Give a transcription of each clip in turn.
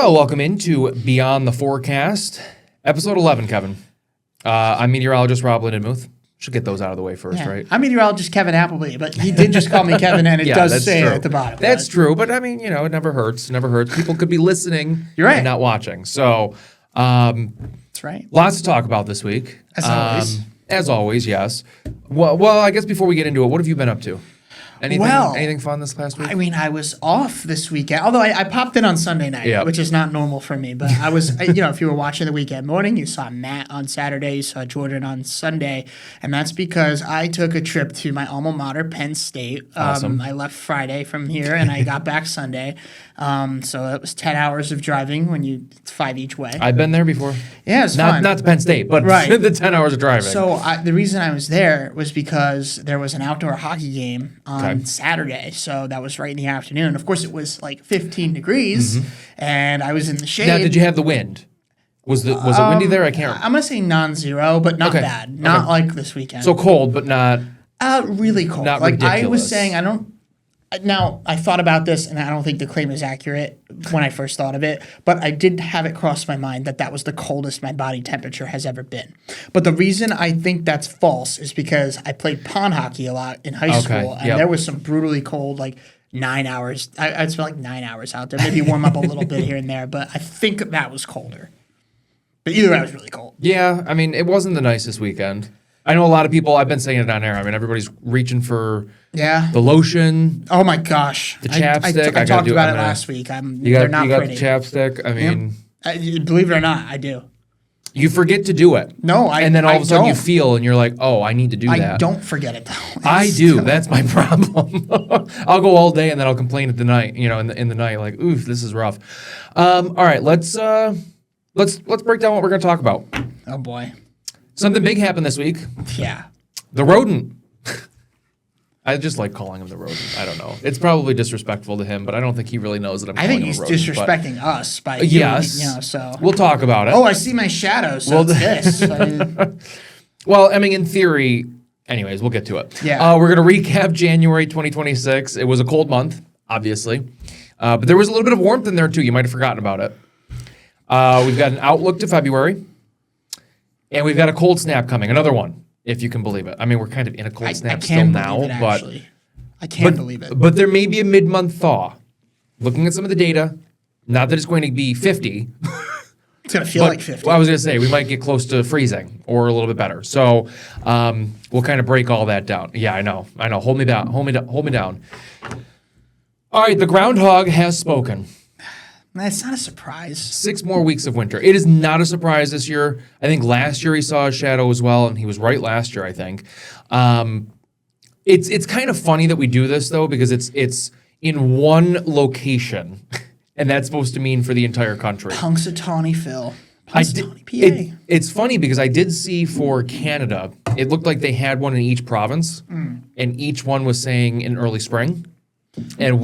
Well, welcome into Beyond the Forecast, episode 11, Kevin. I'm meteorologist Rob Lindenmuth. Should get those out of the way first, right? I'm meteorologist Kevin Appleby, but he did just call me Kevin, and it does say it at the bottom. That's true, but I mean, you know, it never hurts. Never hurts. People could be listening and not watching. So, that's right. Lots to talk about this week. As always. As always, yes. Well, I guess before we get into it, what have you been up to? Anything fun this past week? I mean, I was off this weekend, although I popped in on Sunday night, which is not normal for me. But I was, if you were watching the weekend morning, you saw Matt on Saturday, you saw Jordan on Sunday, and that's because I took a trip to my alma mater, Penn State. Awesome. I left Friday from here, and I got back Sunday. So it was 10 hours of driving it's 5 each way. I've been there before. Yeah, it's fun. Not to Penn State, but the 10 hours of driving. So the reason I was there was because there was an outdoor hockey game on Saturday. So that was right in the afternoon. Of course, it was like 15 degrees, and I was in the shade. Now, did you have the wind? Was it windy there? I can't remember. I'm going to say non-zero, but not bad. Not like this weekend. So cold, but not... really cold. Not like ridiculous. I was saying, Now, I thought about this, and I don't think the claim is accurate when I first thought of it, but I did have it cross my mind that was the coldest my body temperature has ever been. But the reason I think that's false is because I played pond hockey a lot in high school, and there was some brutally cold, like 9 hours. I'd spend like 9 hours out there, maybe warm up a little bit here and there, but I think that was colder. But either way, it was really cold. Yeah, I mean, it wasn't the nicest weekend. I know a lot of people, I've been saying it on air, I mean, everybody's reaching for the lotion. Oh my gosh. The chapstick. I talked about it last week. They're not pretty. The chapstick. I mean. Believe it or not, I do. You forget to do it. No, and then all of a sudden you feel and you're like, oh, I need to do that. I don't forget it though. I do. That's my problem. I'll go all day and then I'll complain at the night, in the night, like, oof, this is rough. All right, let's break down what we're going to talk about. Oh boy. Something big happened this week. Yeah. The rodent. I just like calling him the rodent. I don't know. It's probably disrespectful to him, but I don't think he really knows that I'm calling him a rodent. I think he's disrespecting us by so we'll talk about it. Oh, I see my shadow, so it's this. Well, I mean, in theory, anyways, we'll get to it. Yeah. We're going to recap January 2026. It was a cold month, obviously, but there was a little bit of warmth in there, too. You might have forgotten about it. We've got an outlook to February. And we've got a cold snap coming, another one, if you can believe it. I mean, we're kind of in a cold snap still now, but I can't believe it. But there may be a mid-month thaw. Looking at some of the data, not that it's going to be 50. It's going to feel like 50. Well, I was going to say, we might get close to freezing or a little bit better. So we'll kind of break all that down. Yeah, I know. Hold me down. Hold me down. All right, the groundhog has spoken. It's not a surprise. 6 more weeks of winter. It is not a surprise this year. I think last year he saw a shadow as well, and he was right last year, I think. It's kind of funny that we do this, though, because it's in one location, and that's supposed to mean for the entire country. Punxsutawney Phil. Punxsutawney, PA. It's funny because I did see for Canada, it looked like they had one in each province, and each one was saying in early spring, and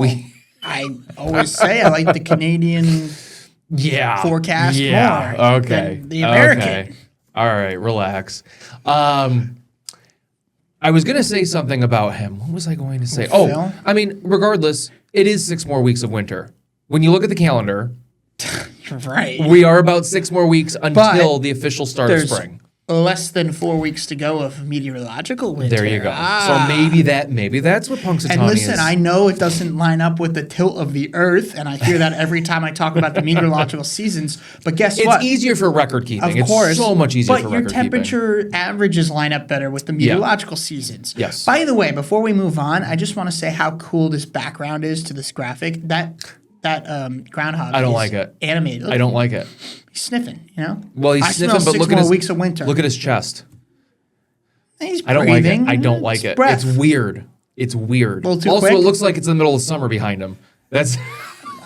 I always say I like the Canadian forecast more than the American. Okay. All right, relax. I was going to say something about him. What was I going to say? Phil? I mean, regardless, it is 6 more weeks of winter. When you look at the calendar, right, we are about 6 more weeks until the official start of spring. Less than 4 weeks to go of meteorological winter. There you go. So maybe that's what Punxsutawney is. And listen, I know it doesn't line up with the tilt of the Earth, and I hear that every time I talk about the meteorological seasons. But guess what? It's easier for record keeping. Of course. It's so much easier for record keeping. But your temperature averages line up better with the meteorological seasons. Yes. By the way, before we move on, I just want to say how cool this background is to this graphic. That groundhog. I don't like it. Animated. Look, I don't like it. He's sniffing, Well, he's sniffing, but look at his weeks of winter. Look at his chest. He's I don't like it. breathing. I don't like it. Breath. It's weird. It's weird. A little too Also, quick? it looks like it's in the middle of summer behind him. That's.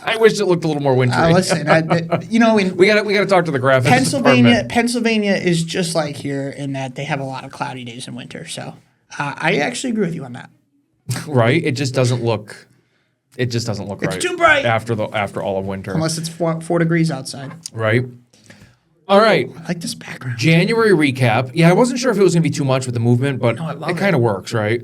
I wish it looked a little more wintry. Listen, we got to talk to the graphics department. Pennsylvania is just like here in that they have a lot of cloudy days in winter. So I actually agree with you on that. Right? It just doesn't look. It just doesn't look right. It's too bright after all of winter. Unless it's 4 degrees outside. Right. All right. I like this background. January recap. Yeah, I wasn't sure if it was going to be too much with the movement, but it kind of works, right?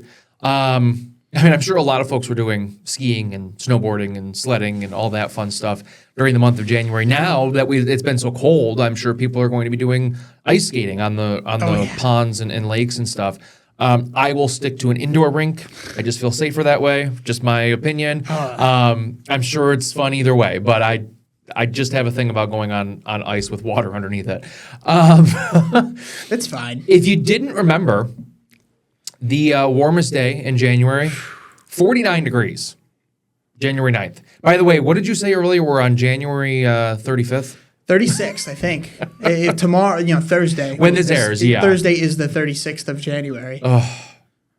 I mean, I'm sure a lot of folks were doing skiing and snowboarding and sledding and all that fun stuff during the month of January. Now that it's been so cold, I'm sure people are going to be doing ice skating on the ponds and lakes and stuff. I will stick to an indoor rink. I just feel safer that way. Just my opinion. I'm sure it's fun either way, but I just have a thing about going on ice with water underneath it. It's fine. If you didn't remember, the warmest day in January, 49 degrees, January 9th. By the way, what did you say earlier? We're on January 35th? 36th, I think. Tomorrow, Thursday. When this airs, yeah. Thursday is the 36th of January.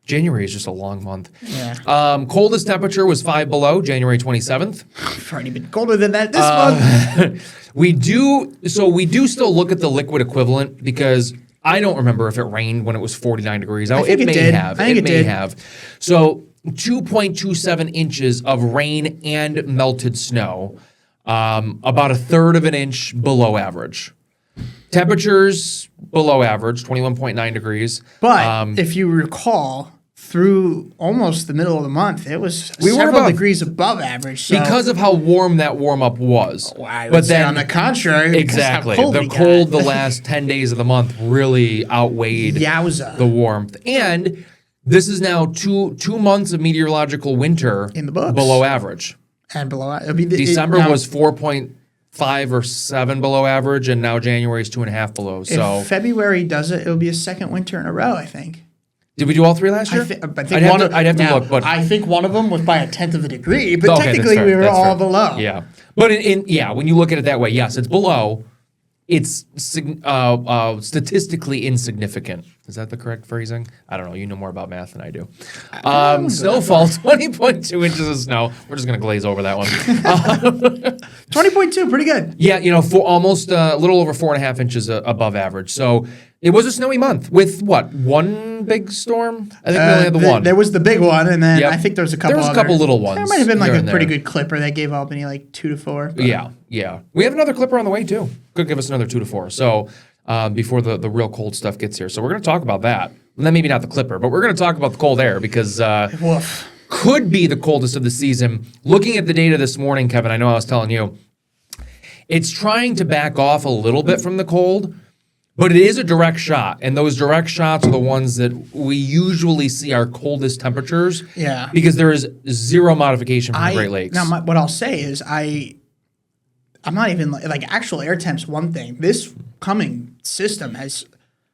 January is just a long month. Yeah. Coldest temperature was 5 below, January 27th. It's already been colder than that this month. We do still look at the liquid equivalent because I don't remember if it rained when it was 49 degrees. I think it may did. have. I think it may did. have. So 2.27 inches of rain and melted snow, about a third of an inch below average. Temperatures below average, 21.9 degrees. But if you recall, through almost the middle of the month, it was We were several above. degrees above average. So Because of how warm that warm-up was. I would say on the contrary, Exactly. because how The we cold got. the last 10 days of the month really outweighed Yowza. the warmth. And this is now two months of meteorological winter In the books. below average. And below, I mean, December was 4.5 or 7 below average, and now January is 2.5 below. So if February does it, it'll be a second winter in a row, I think. did we do all three last year? I'd I'd have to look, but I think one of them was by a tenth of a degree, but okay, that's technically fair, we were that's all fair. below. Yeah, but when you look at it that way, yes, it's below. It's statistically insignificant. Is that the correct phrasing? I don't know. You know more about math than I do. Snowfall, 20.2 inches of snow. We're just going to glaze over that one. 20.2, pretty good. Yeah, for almost a little over 4.5 inches above average. So it was a snowy month with what? One big storm? I think we only had the one. There was the big one, and then Yep. I think there was a couple. There was a couple little ones There might have been like here a and pretty there. good clipper that gave Albany like 2 to 4. but- Yeah. We have another clipper on the way too. Could give us another 2 to 4. So before the real cold stuff gets here. So we're going to talk about that. And then maybe not the clipper, but we're going to talk about the cold air because Woof. could be the coldest of the season. Looking at the data this morning, Kevin, I know I was telling you, it's trying to back off a little bit from the cold, but it is a direct shot. And those direct shots are the ones that we usually see our coldest temperatures. Yeah. Because there is zero modification from the Great Lakes. Now, what I'll say is I'm not even like actual air temps. One thing, this coming system has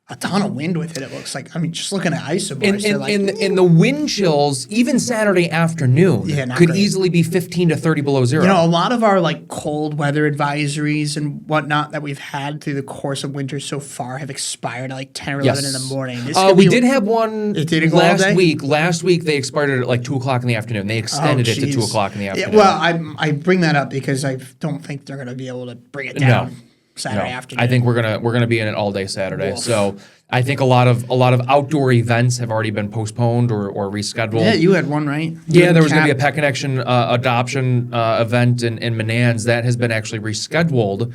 a ton of wind with it. It looks like. I mean, just looking at isobars, they're like, in the wind chills, even Saturday afternoon not could great. easily be 15 to 30 below zero. a lot of our like cold weather advisories and whatnot that we've had through the course of winter so far have expired at like 10 or 11 in the morning. This could we be- did have one It didn't go all day? last week. Last week they expired at like 2 o'clock in the afternoon. They extended it to 2 geez. o'clock in the Yeah, afternoon. well, I bring that up because I don't think they're going to be able to bring it down Saturday afternoon. I think we're gonna be in it all day Saturday. Woof. So I think a lot of outdoor events have already been postponed or rescheduled. Yeah, you had one, right? Yeah, there was going to be a Pet Connection adoption event in Menands that has been actually rescheduled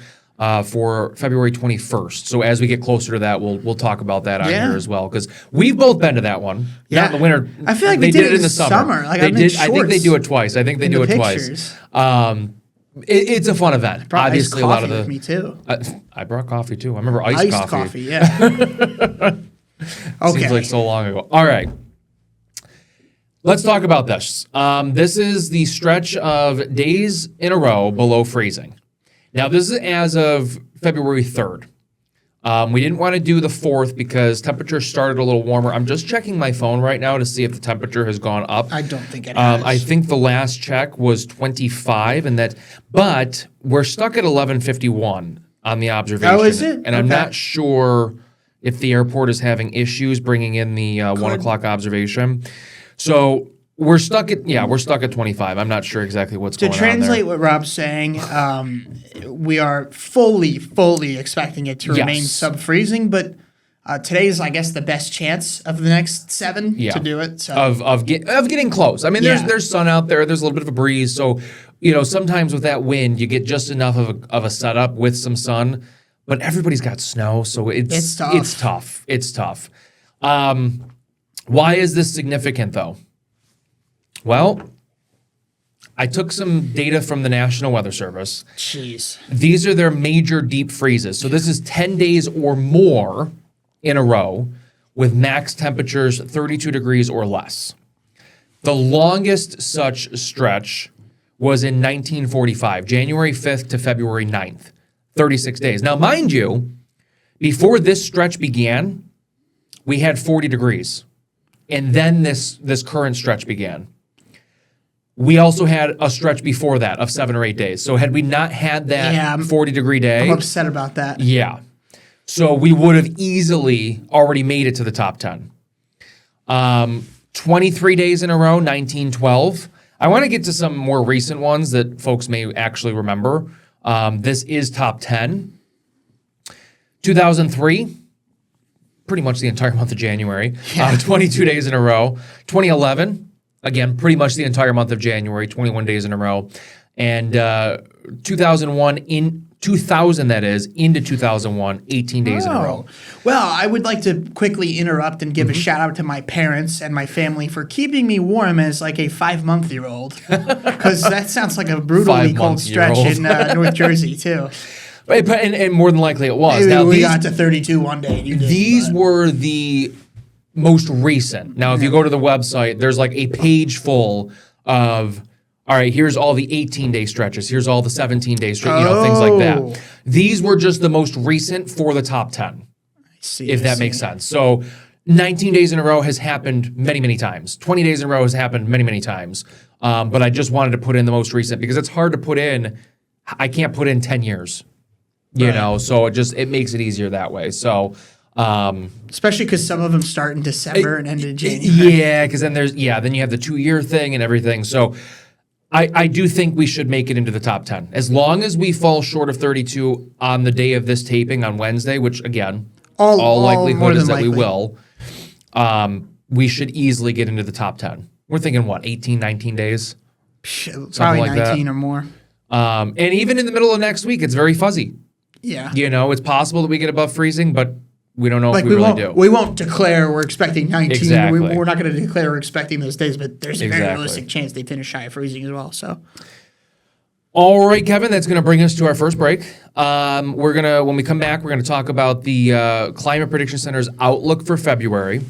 for February 21st. So as we get closer to that, we'll talk about that on here as well because we've both been to that one. Yeah. Not in the winter. I feel like they we did it in in the the summer. summer. Like, they I'm in did. I think they shorts do it twice. I think they in do the it pictures. twice. It's a fun event. Brought Obviously, iced a lot coffee of the. with me too. I brought coffee too. I remember iced Iced coffee, yeah. Okay. Seems like so long ago. All right. Let's talk about this. This is the stretch of days in a row below freezing. Now, this is as of February 3rd. We didn't want to do the 4th because temperatures started a little warmer. I'm just checking my phone right now to see if the temperature has gone up. I don't think it has. I think the last check was 25, but we're stuck at 11:51 on the observation. Oh, is it? And I'm Okay. not sure if the airport is having issues bringing in the 1 o'clock observation. So we're stuck at 25. I'm not sure exactly what's To going on translate there. what Rob's saying, we are fully expecting it to remain Yes. sub-freezing, but today is, I guess, the best chance of the next 7 to do it. So Of getting close. I mean, Yeah. there's sun out there. There's a little bit of a breeze. So, sometimes with that wind, you get just enough of a setup with some sun. But everybody's got snow, so It's tough. It's tough. Why is this significant, though? Well, I took some data from the National Weather Service. Jeez. These are their major deep freezes. So this is 10 days or more in a row with max temperatures 32 degrees or less. The longest such stretch was in 1945, January 5th to February 9th, 36 days. Now, mind you, before this stretch began, we had 40 degrees. And then this current stretch began. We also had a stretch before that of 7 or 8 days. So had we not had that 40-degree day... I'm upset about that. Yeah. So we would have easily already made it to the top 10. 23 days in a row, 1912. I want to get to some more recent ones that folks may actually remember. This is top 10. 2003, pretty much the entire month of January, 22 days in a row. 2011, again, pretty much the entire month of January, 21 days in a row. And 2000 that is, into 2001, 18 days in a row. Well, I would like to quickly interrupt and give a shout out to my parents and my family for keeping me warm as like a 5-month-year-old. Because that sounds like a brutally cold stretch in North Jersey, too. And more than likely it was. Now, we got to 32 one day. These were the most recent. Now, if you go to the website, there's like a page full of, all right, here's all the 18-day stretches. Here's all the 17-day stretches, things like that. These were just the most recent for the top 10, if that makes sense. So 19 days in a row has happened many, many times. 20 days in a row has happened many, many times. But I just wanted to put in the most recent because it's hard to put in. I can't put in 10 years, you know, so it makes it easier that way. So... especially because some of them start in December and end in January. Yeah, because then then you have the 2-year thing and everything. So I do think we should make it into the top 10. As long as we fall short of 32 on the day of this taping on Wednesday, which again, all likelihood is that we will, we should easily get into the top 10. We're thinking, 18, 19 days? Probably like 19 or more. And even in the middle of next week, it's very fuzzy. Yeah. You know, it's possible that we get above freezing, but we don't know if we really do. We won't declare we're expecting 19. Exactly. We're not going to declare we're expecting those days, but there's a very realistic chance they finish high of freezing as well. So, all right, Kevin, that's going to bring us to our first break. We're gonna, when we come back, we're going to talk about the Climate Prediction Center's outlook for February.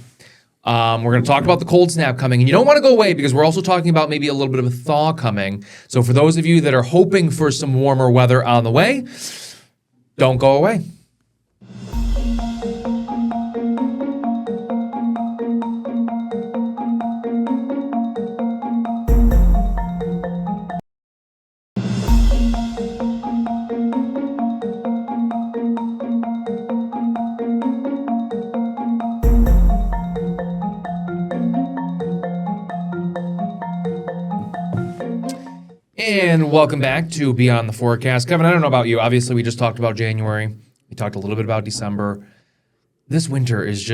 We're going to talk about the cold snap coming, and you don't want to go away because we're also talking about maybe a little bit of a thaw coming. So for those of you that are hoping for some warmer weather on the way, don't go away. And welcome back to Beyond the Forecast. Kevin, I don't know about you. Obviously, we just talked about January. We talked a little bit about December. This winter is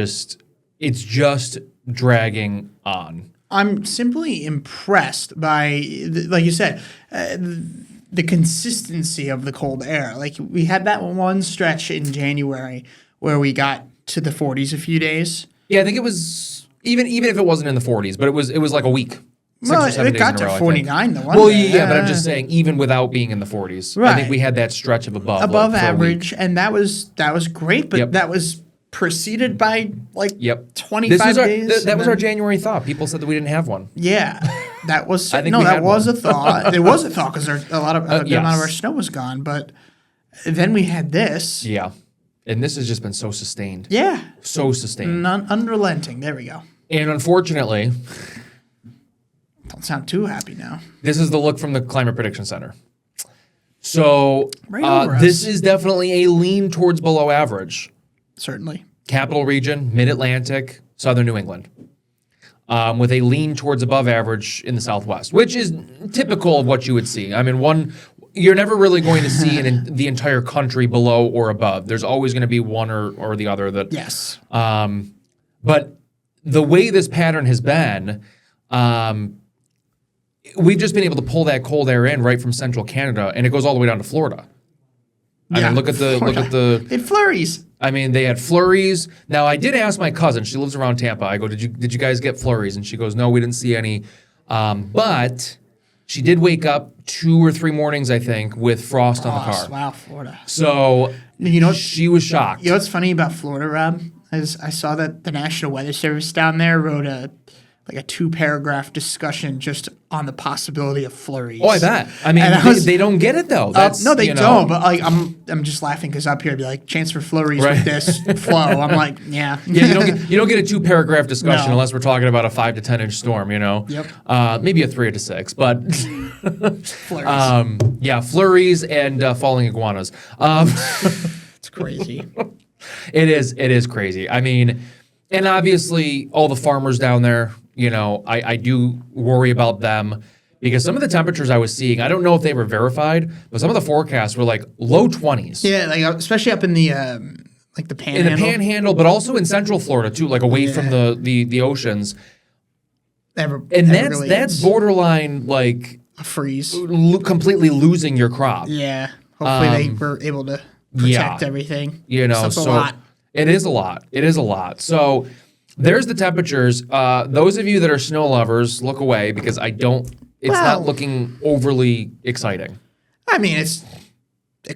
it's just dragging on. I'm simply impressed by, like you said, the consistency of the cold air. Like we had that one stretch in January where we got to the 40s a few days. Yeah, I think it was even if it wasn't in the 40s, but it was like a week. Well, it got to 49 the one Well, day. yeah, but I'm just saying, even without being in the 40s, I think we had that stretch of above average, and that was great. But that was preceded by 25 days. That was our January thaw. People said that we didn't have one. Yeah, that was I think that was a thaw. It was a thaw because a good amount of our snow was gone. But then we had this. Yeah, and this has just been so sustained. Yeah, so sustained, unrelenting. There we go. And unfortunately. Don't sound too happy now. This is the look from the Climate Prediction Center. So this is definitely a lean towards below average. Certainly. Capital region, mid-Atlantic, southern New England. With a lean towards above average in the Southwest, which is typical of what you would see. I mean, you're never really going to see the entire country below or above. There's always going to be one or the other that. Yes. But the way this pattern has been, we've just been able to pull that cold air in right from central Canada, and it goes all the way down to Florida. I mean, look at the. It flurries. I mean, they had flurries. Now, I did ask my cousin. She lives around Tampa. I go, did you guys get flurries? And she goes, no, we didn't see any. But she did wake up 2 or 3 mornings, I think, with frost on the car. Wow, Florida. So she was shocked. You know what's funny about Florida, Rob? Is I saw that the National Weather Service down there wrote a 2-paragraph discussion just on the possibility of flurries. Oh, I bet. I mean, they don't get it though. No, they don't. But like, I'm just laughing because up here it'd be like chance for flurries with this flow. I'm like, yeah. Yeah, you don't get a 2-paragraph discussion No. unless we're talking about a 5 to 10 inch storm. Yep. Maybe a 3 to 6, but Flurries. flurries and falling iguanas. It's crazy. It is crazy. I mean, and obviously all the farmers down there, I do worry about them because some of the temperatures I was seeing, I don't know if they were verified, but some of the forecasts were like low 20s. Yeah, like especially up in the the Panhandle. In the Panhandle, but also in Central Florida too, like away from the oceans. That's borderline like a freeze. Completely losing your crop. Yeah. Hopefully they were able to protect everything. That's a lot. It is a lot. It is a lot. So there's the temperatures. Those of you that are snow lovers, look away because it's not looking overly exciting. I mean, it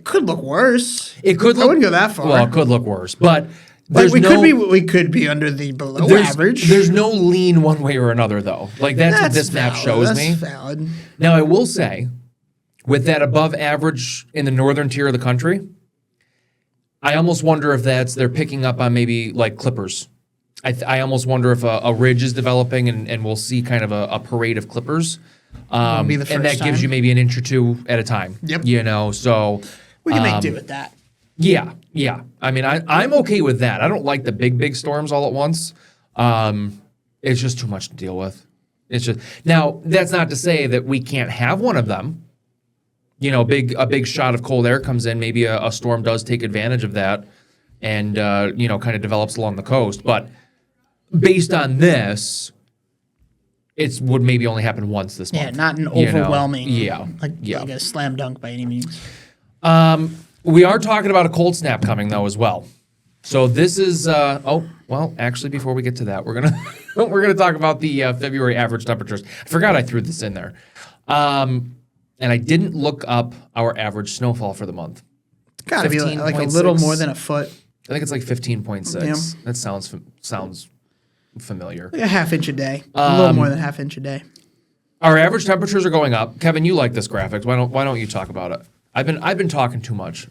could look worse. It could I wouldn't go that far. Well, it could look worse, but we could be under the below average. There's no lean one way or another though. Like that's what this map shows me. That's valid. Now I will say, with that above average in the northern tier of the country, I almost wonder if they're picking up on maybe like clippers. I almost wonder if a ridge is developing and we'll see kind of a parade of clippers. Be the first and that time. gives you maybe an inch or two at a time. Yep. So we can make do with that. Yeah. I mean, I'm okay with that. I don't like the big storms all at once. It's just too much to deal with. Now that's not to say that we can't have one of them. A big shot of cold air comes in. Maybe a storm does take advantage of that, and kind of develops along the coast. But based on this, it would maybe only happen once this month. Yeah, not an overwhelming. Like a slam dunk by any means. We are talking about a cold snap coming though as well. So this is actually before we get to that, we're gonna talk about the February average temperatures. I forgot I threw this in there. And I didn't look up our average snowfall for the month. It's got to be like a little more than a foot. I think it's like 15.6. Yeah. That sounds familiar. Like a half inch a day. A little more than half inch a day. Our average temperatures are going up. Kevin, you like this graphic. Why don't you talk about it? I've been talking too much.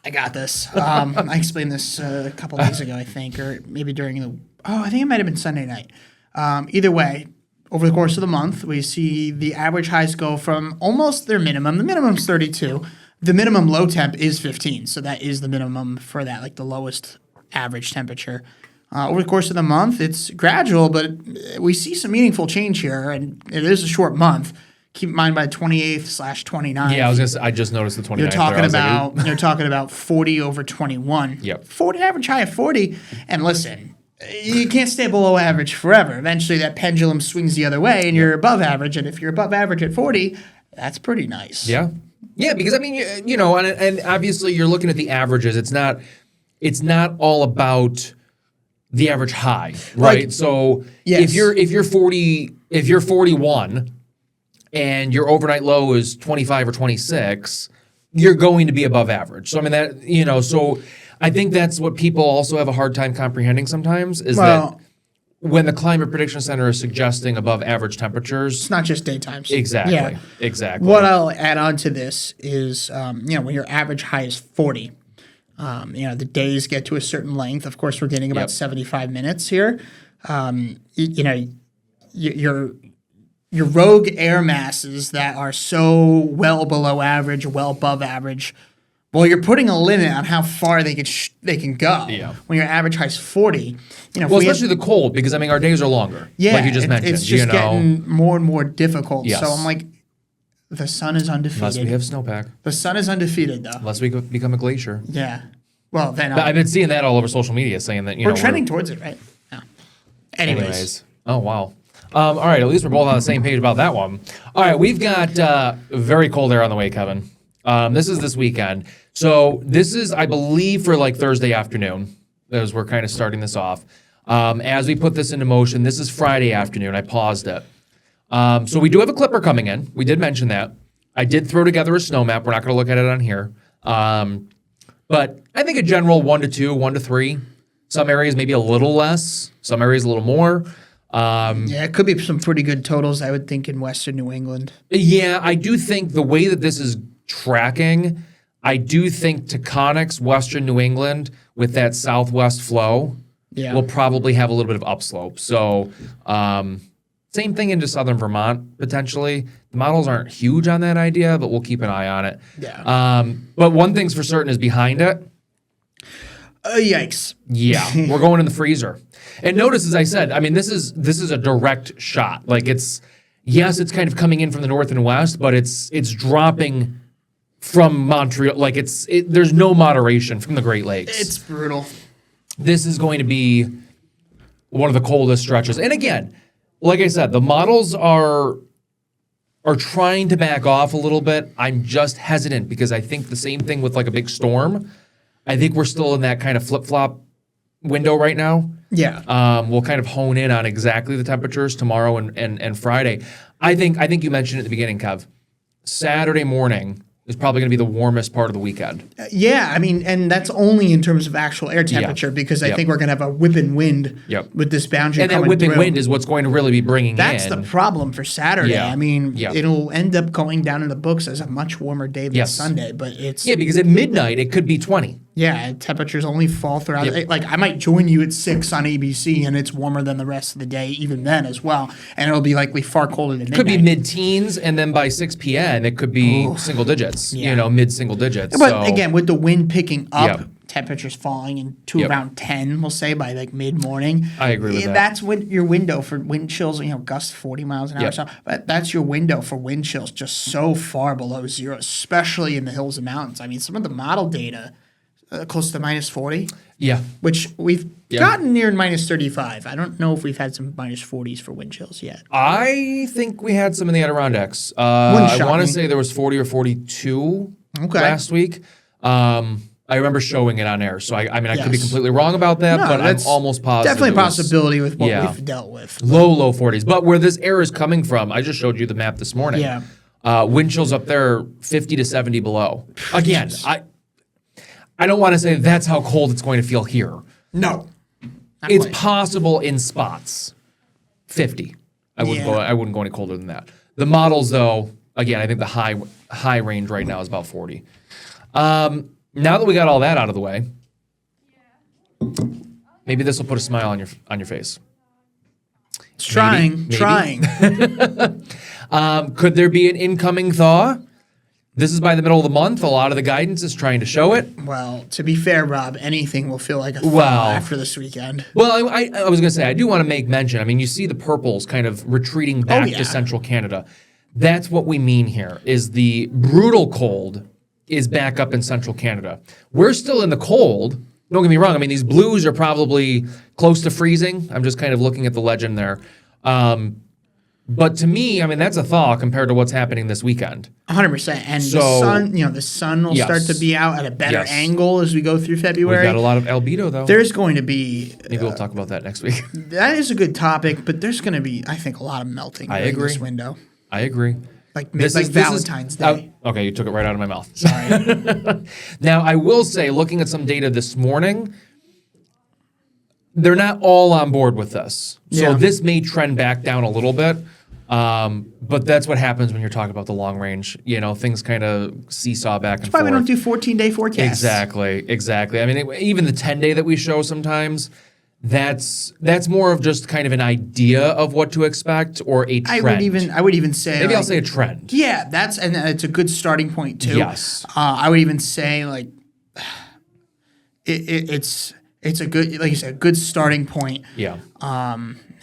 I got this. I explained this a couple days ago, I think, or maybe during I think it might have been Sunday night. Either way, over the course of the month, we see the average highs go from almost their minimum. The minimum's 32. The minimum low temp is 15. So that is the minimum for that, like the lowest average temperature. Over the course of the month, it's gradual, but we see some meaningful change here, and it is a short month. Keep in mind by 28th/29th. Yeah, I just noticed the 29th. You're talking about 40 over 21. Yep. 40 average high of 40. And listen, you can't stay below average forever. Eventually that pendulum swings the other way and you're above average. And if you're above average at 40, that's pretty nice. Yeah. Yeah, because I mean, and obviously you're looking at the averages. It's not all about the average high, right? Like, so yes. if you're 41 and your overnight low is 25 or 26, you're going to be above average. So I mean that, so I think that's what people also have a hard time comprehending sometimes is that when the Climate Prediction Center is suggesting above average temperatures, it's not just daytimes. Exactly. Yeah. Exactly. What I'll add on to this is, when your average high is 40, the days get to a certain length. Of course, we're getting about 75 minutes here. Your rogue air masses that are so well below average, well above average, well, you're putting a limit on how far they can go. Yeah. When your average high is 40, especially the cold, because I mean our days are longer. Yeah, like you just mentioned. It's just getting more and more difficult. Yes. So I'm like, the sun is undefeated. Unless we have snowpack. The sun is undefeated, though. Unless we become a glacier. Yeah. Well, then I've been seeing that all over social media, saying that we're trending towards it, right? Yeah. Anyways. Oh wow. All right. At least we're both on the same page about that one. All right. We've got very cold air on the way, Kevin. This is this weekend. So this is, I believe, for like Thursday afternoon, as we're kind of starting this off. As we put this into motion, this is Friday afternoon. I paused it. So we do have a clipper coming in. We did mention that. I did throw together a snow map. We're not going to look at it on here. But I think a general 1 to 2, 1 to 3. Some areas maybe a little less. Some areas a little more. Yeah, it could be some pretty good totals, I would think, in Western New England. Yeah, I do think the way that this is tracking, I do think Taconics, Western New England, with that southwest flow, will probably have a little bit of upslope. So same thing into southern Vermont, potentially. The models aren't huge on that idea, but we'll keep an eye on it. Yeah. But one thing's for certain is behind it. Yikes. Yeah, we're going in the freezer. And notice, as I said, I mean, this is a direct shot. Like it's kind of coming in from the north and west, but it's dropping from Montreal. Like there's no moderation from the Great Lakes. It's brutal. This is going to be one of the coldest stretches. And again, like I said, the models are trying to back off a little bit. I'm just hesitant because I think the same thing with like a big storm. I think we're still in that kind of flip-flop window right now. Yeah. We'll kind of hone in on exactly the temperatures tomorrow and Friday. I think you mentioned at the beginning, Kev. Saturday morning is probably going to be the warmest part of the weekend. Yeah, I mean, and that's only in terms of actual air temperature because I think we're going to have a whipping wind with this boundary and coming that whipping through. wind is what's going to really be bringing That's in. the problem for Saturday. Yeah. I mean, Yeah. it'll end up going down in the books as a much warmer day than Sunday, but it's... Yeah, because at midnight it could be 20. Yeah, temperatures only fall throughout. Like I might join you at 6 on ABC, and it's warmer than the rest of the day, even then as well. And it'll be likely far colder than midnight. Could be mid-teens, and then by 6 p.m. it could be single digits. Yeah. Mid-single digits. But again, with the wind picking up, temperatures falling into around 10, we'll say by like mid-morning. I agree with that. That's when your window for wind chills. Gusts 40 miles an hour. So, but that's your window for wind chills, just so far below zero, especially in the hills and mountains. I mean, some of the model data. Close to minus 40. Yeah. Which we've gotten near minus 35. I don't know if we've had some minus 40s for wind chills yet. I think we had some in the Adirondacks. I want to say there was 40 or 42 last week. I remember showing it on air. So, I could be completely wrong about that, but I'm almost positive. Definitely a possibility with what we've dealt with. Low 40s. But where this air is coming from, I just showed you the map this morning. Yeah. Wind chills up there 50 to 70 below. Again, I don't want to say that's how cold it's going to feel here. No. It's possible in spots. 50. I wouldn't go any colder than that. The models, though, again, I think the high range right now is about 40. Now that we got all that out of the way, maybe this will put a smile on your face. It's trying. Could there be an incoming thaw? This is by the middle of the month. A lot of the guidance is trying to show it. Well, to be fair, Rob, anything will feel like a thaw after this weekend. Well, I was going to say, I do want to make mention. I mean, you see the purples kind of retreating back to central Canada. That's what we mean here, is the brutal cold is back up in central Canada. We're still in the cold. Don't get me wrong. I mean, these blues are probably close to freezing. I'm just kind of looking at the legend there. But to me, I mean, that's a thaw compared to what's happening this weekend. 100%. And the sun will start to be out at a better angle as we go through February. We've got a lot of albedo, though. There's going to be... Maybe we'll talk about that next week. That is a good topic, but there's going to be, I think, a lot of melting during this window. I agree. Like Valentine's Day. Okay, you took it right out of my mouth. Sorry. Now, I will say, looking at some data this morning, they're not all on board with this. So this may trend back down a little bit. But that's what happens when you're talking about the long range. Things kind of seesaw back and forth. That's why we don't do 14-day forecasts. Exactly. I mean, even the 10-day that we show sometimes, that's more of just kind of an idea of what to expect or a trend. I would even say maybe I'll say a trend. Yeah, and it's a good starting point too. Yes. I would even say like it's a good, like you said, a good starting point. Yeah.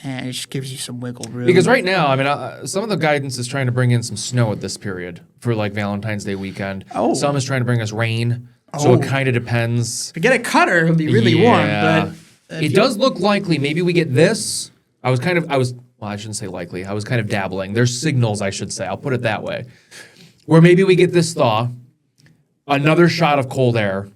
And it just gives you some wiggle room. Because right now, I mean, some of the guidance is trying to bring in some snow at this period for like Valentine's Day weekend. Oh. Some is trying to bring us rain. So it kind of depends. If we get a cutter, it'll be really warm. But it does look likely. Maybe we get this. I shouldn't say likely. I was kind of dabbling. There's signals, I should say. I'll put it that way. Where maybe we get this thaw, another shot of cold air,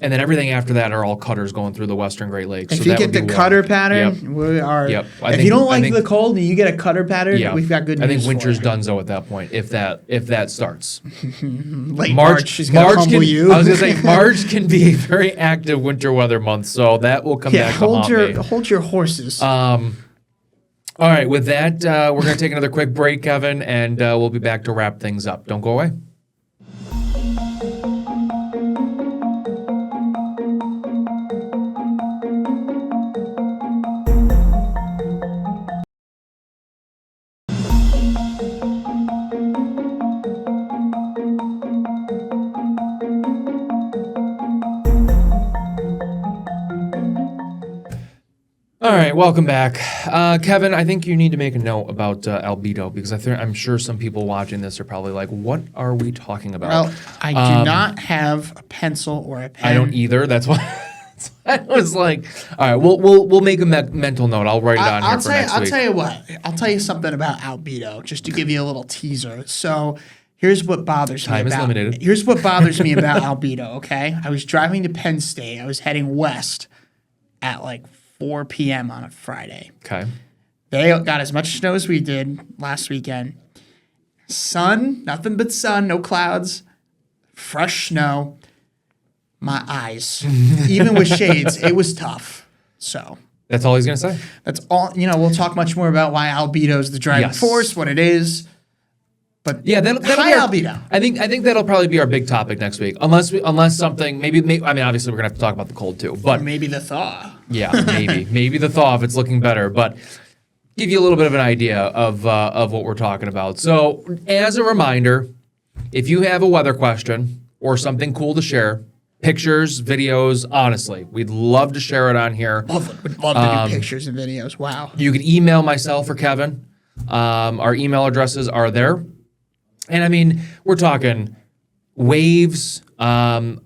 And then everything after that are all cutters going through the Western Great Lakes. If so you that get would be the warm. cutter pattern, Yep. we are. Yep. If you don't like the cold and you get a cutter pattern, Yeah. we've got good I news think winter's for you. donezo at that point if that starts. Late March is going to humble can, you. I was going to say March can be a very active winter weather month, so that will come back to haunt me. Hold your horses. All right, with that, we're going to take another quick break, Kevin, and we'll be back to wrap things up. Don't go away. All right, welcome back. Kevin, I think you need to make a note about albedo because I'm sure some people watching this are probably like, what are we talking about? Well, I do not have a pencil or a pen. I don't either. That's why I was like, all right, we'll make a mental note. I'll write it on here for next week. I'll tell you what. I'll tell you something about albedo just to give you a little teaser. So here's what bothers me about. Time is limited. Here's what bothers me about albedo, okay? I was driving to Penn State. I was heading west at like 4 p.m. on a Friday. Okay. They got as much snow as we did last weekend. Sun, nothing but sun, no clouds, fresh snow. My eyes, even with shades, it was tough. So That's all he's going to say. that's all. We'll talk much more about why albedo is the driving Yes. force, what it is. But Yeah, that'll high be albedo. I think that'll probably be our big topic next week, unless something maybe. I mean, obviously we're gonna have to talk about the cold too, but Maybe the thaw. yeah, maybe the thaw if it's looking better, but give you a little bit of an idea of what we're talking about. So, as a reminder, if you have a weather question or something cool to share, pictures, videos, honestly, we'd love to share it on here. Would love to do pictures and videos. Wow. You can email myself or Kevin. Our email addresses are there. And I mean, we're talking waves, an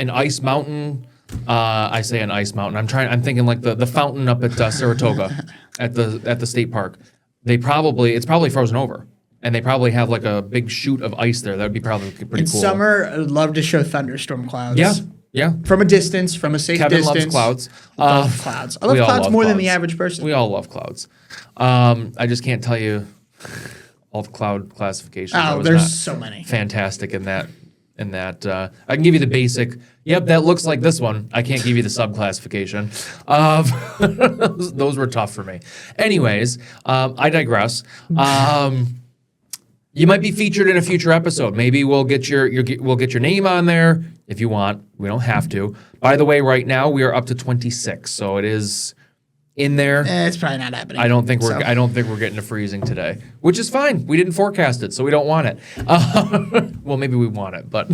ice mountain. I say an ice mountain. I'm thinking like the fountain up at Saratoga at the state park. It's probably frozen over, and they probably have like a big sheet of ice there. That would be probably pretty In cool. summer, I would love to show thunderstorm clouds. Yeah. From a distance, from a safe Kevin distance. loves clouds. Love clouds. I love we all clouds love more than the clouds. average person. We all love clouds. I just can't tell you all the cloud classifications. I Oh, was there's not so many. fantastic in that. I can give you the basic. Yep, that looks like this one. I can't give you the subclassification. Those were tough for me. Anyways, I digress. You might be featured in a future episode. Maybe we'll get your name on there if you want. We don't have to. By the way, right now we are up to 26, so it is in there. It's probably not happening. I don't think we're getting to freezing today, which is fine. We didn't forecast it, so we don't want it. Well, maybe we want it, but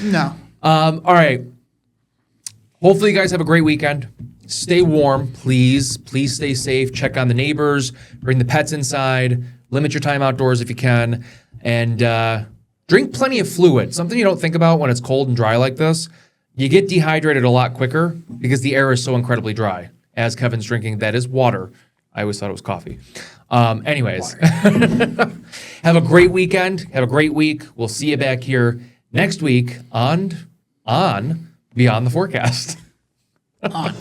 No. all right. Hopefully, you guys have a great weekend. Stay warm, please. Please stay safe. Check on the neighbors. Bring the pets inside. Limit your time outdoors if you can, and drink plenty of fluid. Something you don't think about when it's cold and dry like this. You get dehydrated a lot quicker because the air is so incredibly dry. As Kevin's drinking, that is water. I always thought it was coffee. Anyways, have a great weekend. Have a great week. We'll see you back here next week on Beyond the Forecast. On.